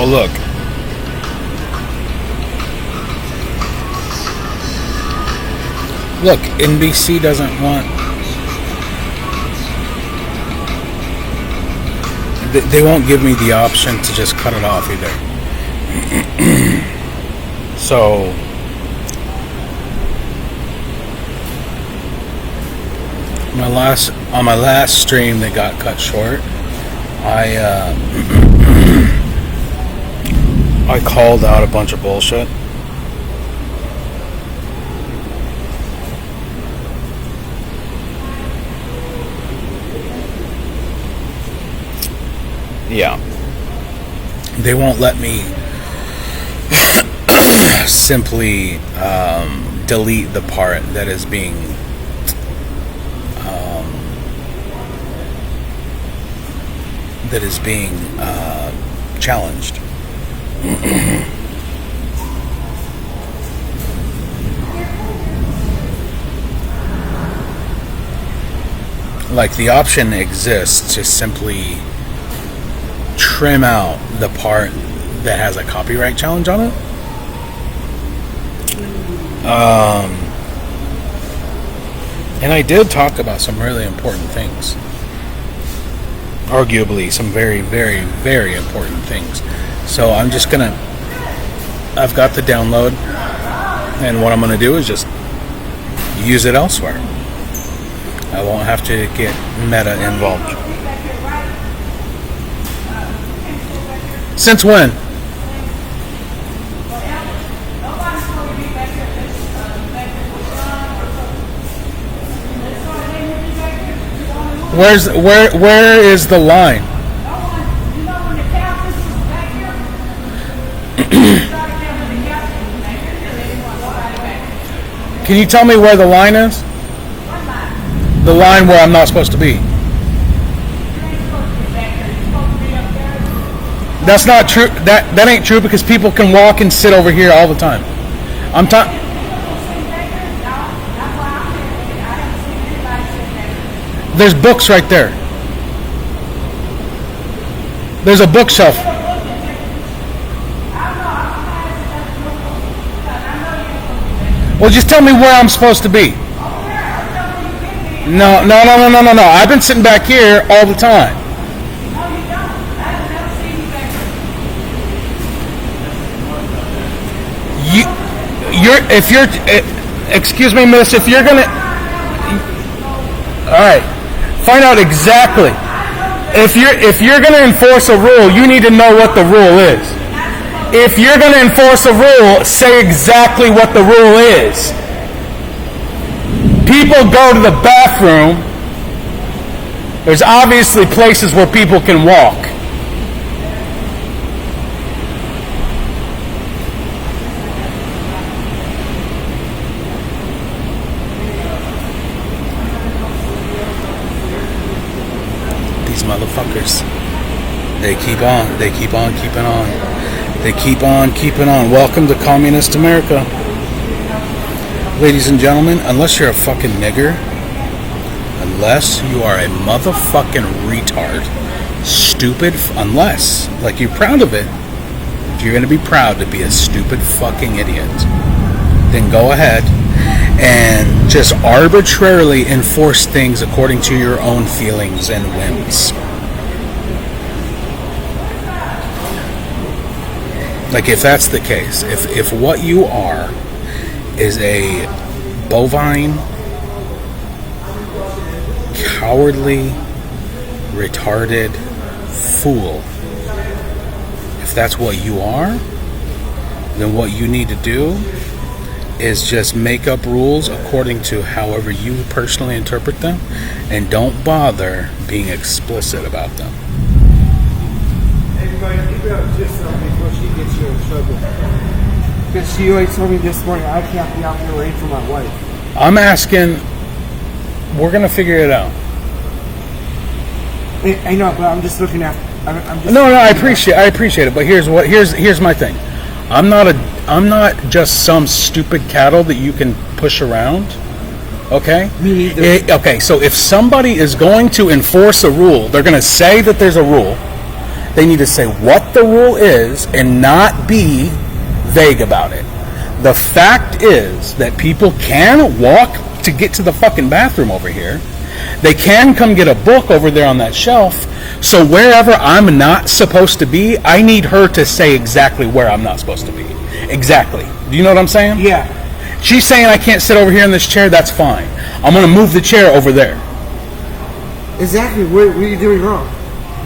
look. Look, NBC doesn't want... They won't give me the option to just cut it off either. So... on my last stream that got cut short, I called out a bunch of bullshit. Yeah. They won't let me simply delete the part that is being challenged. Like, the option exists to simply trim out the part that has a copyright challenge on it. And I did talk about some really important things. Arguably some very, very, very important things. So I'm just gonna... I've got the download, and what I'm gonna do is just use it elsewhere. I won't have to get Meta involved. Since when? Where is the line? Can you tell me where the line is? The line where I'm not supposed to be. That's not true. That ain't true, because people can walk and sit over here all the time. I'm talking. There's books right there. There's a bookshelf. Well, just tell me where I'm supposed to be. No. I've been sitting back here all the time. Excuse me, miss, if you're gonna... Alright. Find out exactly. If you're gonna enforce a rule, you need to know what the rule is. If you're gonna enforce a rule, say exactly what the rule is. People go to the bathroom. There's obviously places where people can walk. These motherfuckers. They keep on keeping on. They keep on keeping on. Welcome to Communist America. Ladies and gentlemen, unless you're a fucking nigger, unless you are a motherfucking retard, stupid, unless, like, you're proud of it, if you're going to be proud to be a stupid fucking idiot, then go ahead and just arbitrarily enforce things according to your own feelings and whims. Like, if that's the case, if what you are is a bovine, cowardly, retarded fool, if that's what you are, then what you need to do is just make up rules according to however you personally interpret them, and don't bother being explicit about them. Everybody, keep it up just before she gets you in trouble. Because she always told me this morning, I can't be out in the rain for my wife. I'm asking, we're going to figure it out. I know, but I'm just looking at... I appreciate it, but here's my thing. I'm not just some stupid cattle that you can push around. Okay? Me neither. Okay, so if somebody is going to enforce a rule, they're going to say that there's a rule, They need to say what the rule is and not be vague about it. The fact is that people can walk to get to the fucking bathroom over here. They can come get a book over there on that shelf. So wherever I'm not supposed to be, I need her to say exactly where I'm not supposed to be. Exactly. Do you know what I'm saying? Yeah. She's saying I can't sit over here in this chair. That's fine. I'm going to move the chair over there. Exactly. What are you doing wrong?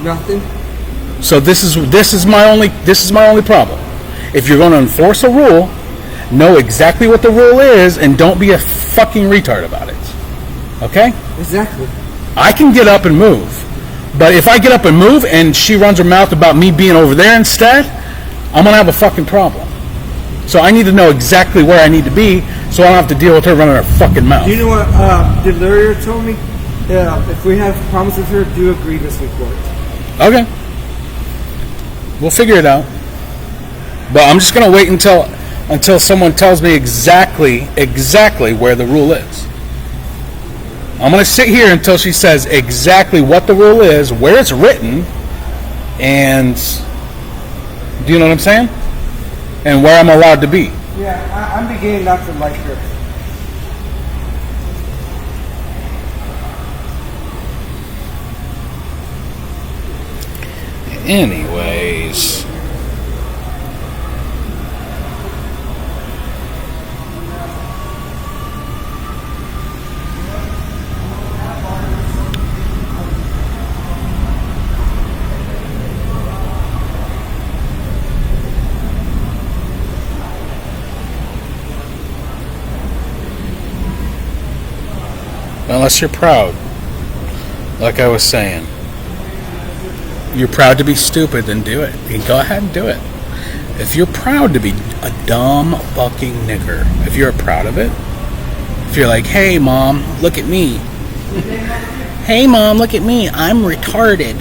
Nothing. So this is my only problem. If you're going to enforce a rule, know exactly what the rule is and don't be a fucking retard about it. Okay? Exactly. I can get up and move. But if I get up and move and she runs her mouth about me being over there instead, I'm going to have a fucking problem. So I need to know exactly where I need to be so I don't have to deal with her running her fucking mouth. You know what the lawyer told me? If we have problems with her, do a grievance report. Okay. We'll figure it out. But I'm just going to wait until someone tells me exactly where the rule is. I'm going to sit here until she says exactly what the rule is, where it's written, and do you know what I'm saying? And where I'm allowed to be. Yeah, I'm beginning not to like her. Anyways. Unless you're proud. Like I was saying. You're proud to be stupid, then do it. You go ahead and do it. If you're proud to be a dumb fucking nigger, if you're proud of it, if you're like, hey mom, look at me. Hey mom, look at me, I'm retarded.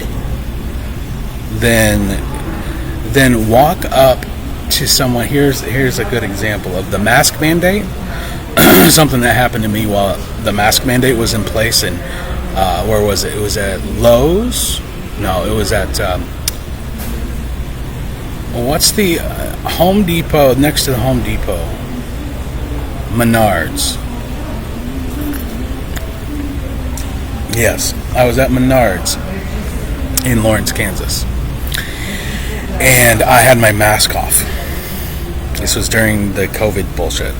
Then walk up to someone. Here's a good example of the mask mandate. Something that happened to me while the mask mandate was in place, and where was it? It was at Lowe's. No, it was at what's the Home Depot next to the Home Depot? Menards. Yes, I was at Menards in Lawrence, Kansas, and I had my mask off. This was during the COVID bullshit.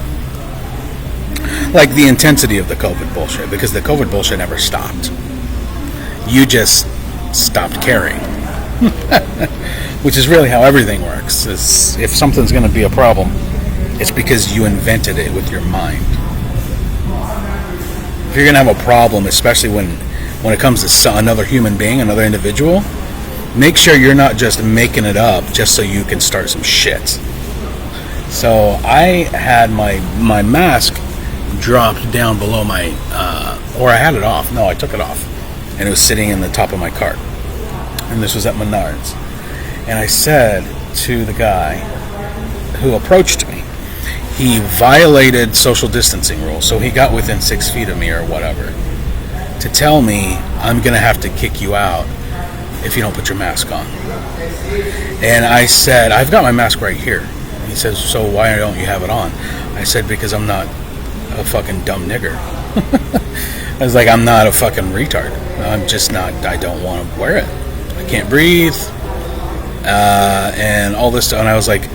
Like the intensity of the COVID bullshit, because the COVID bullshit never stopped. You just stopped caring. Which is really how everything works. Is if something's going to be a problem, it's because you invented it with your mind. If you're going to have a problem, especially when it comes to another human being, another individual, make sure you're not just making it up just so you can start some shit. So I had my mask dropped down below my, or I had it off. No, I took it off. And it was sitting in the top of my cart. And this was at Menards. And I said to the guy who approached me, he violated social distancing rules, so he got within 6 feet of me or whatever, to tell me, I'm going to have to kick you out if you don't put your mask on. And I said, I've got my mask right here. And he says, so why don't you have it on? I said, because I'm not a fucking dumb nigger. I was like, I'm not a fucking retard. I'm just not, I don't want to wear it. I can't breathe. And all this stuff. And I was like,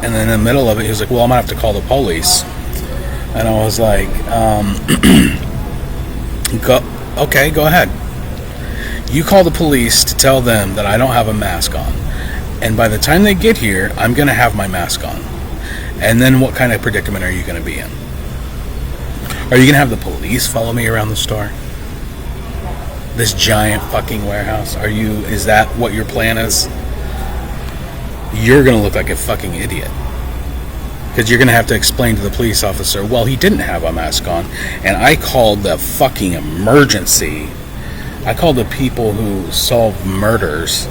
and then in the middle of it, he was like, well, I'm going to have to call the police. And I was like, okay, go ahead. You call the police to tell them that I don't have a mask on. And by the time they get here, I'm going to have my mask on. And then what kind of predicament are you going to be in? Are you going to have the police follow me around the store? This giant fucking warehouse? Is that what your plan is? You're going to look like a fucking idiot. Because you're going to have to explain to the police officer, well, he didn't have a mask on. And I called the fucking emergency. I called the people who solve murders.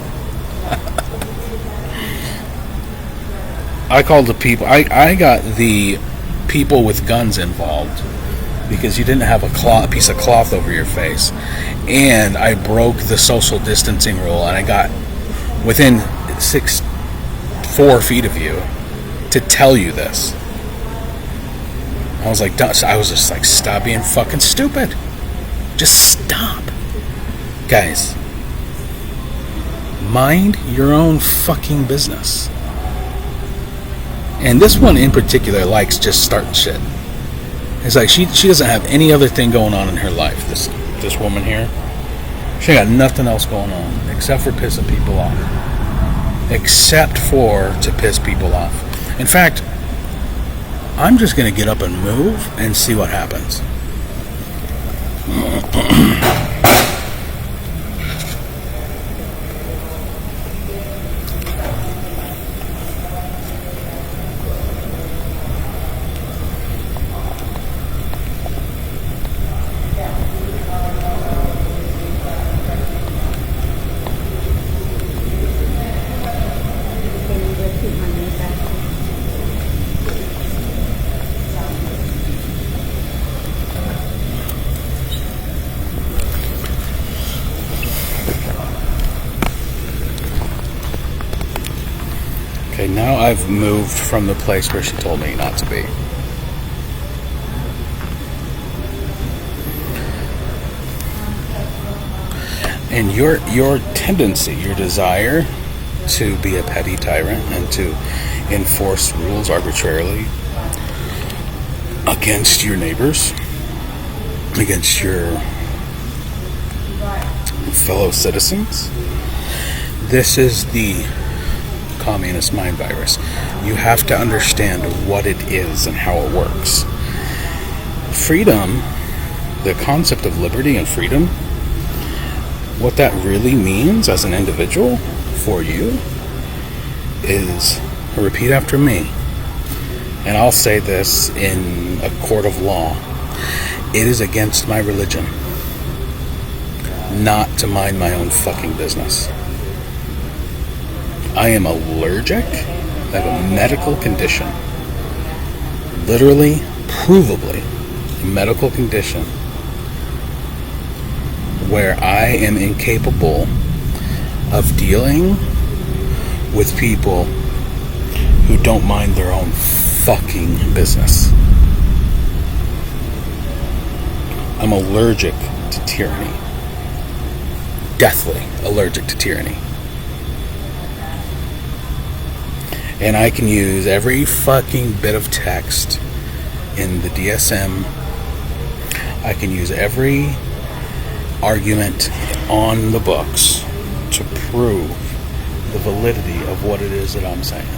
I called the people. I got the people with guns involved. Because you didn't have a piece of cloth over your face. And I broke the social distancing rule, and I got within 4 feet of you to tell you this. I was just like, stop being fucking stupid. Just stop. Guys, mind your own fucking business. And this one in particular likes just starting shit. It's like she doesn't have any other thing going on in her life. This woman here, she got nothing else going on except for pissing people off. Except for to piss people off. In fact, I'm just going to get up and move and see what happens. Okay, now I've moved from the place where she told me not to be. And your tendency, your desire to be a petty tyrant and to enforce rules arbitrarily against your neighbors, against your fellow citizens, this is the communist mind virus. You have to understand what it is and how it works. Freedom, the concept of liberty and freedom, what that really means as an individual for you is, repeat after me, and I'll say this in a court of law, it is against my religion not to mind my own fucking business. I am allergic. I have a medical condition. Literally, provably, a medical condition where I am incapable of dealing with people who don't mind their own fucking business. I'm allergic to tyranny. Deathly allergic to tyranny. And I can use every fucking bit of text in the DSM. I can use every argument on the books to prove the validity of what it is that I'm saying.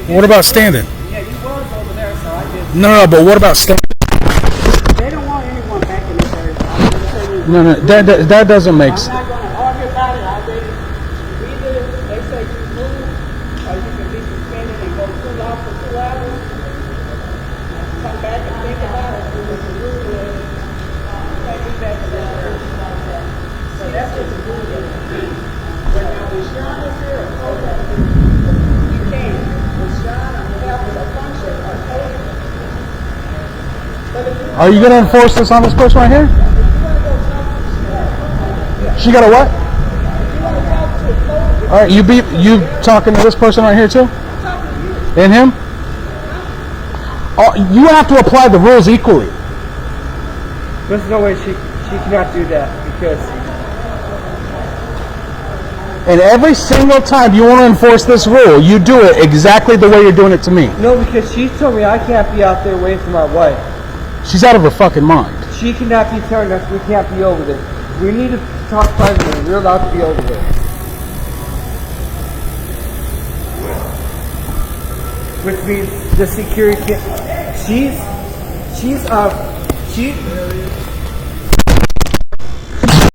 What about standing? Yeah, you was over there, so I just... No, but what about standing? They don't want anyone back in this area. I'm going to tell you. No, that doesn't make I'm sense. not going to argue about it. I did either they say you move, or you can be suspended and go cool off for 2 hours. Come back and think about it. Do what the rule is. Take it back to that area. So that's what the rule is. But now when Sean is here, or Kodak, you can't. When Sean on behalf of the function, or Kodak. Are you going to enforce this on this person right here? She got a what? All right, you talking to this person right here too? And him? Oh, you have to apply the rules equally. There's no way she cannot do that because And every single time you want to enforce this rule, you do it exactly the way you're doing it to me. no, because she told me I can't be out there waiting for my wife. She's out of her fucking mind. She cannot be telling us we can't be over there. We need to talk privately. We're allowed to be over there. Which means the security can't. She's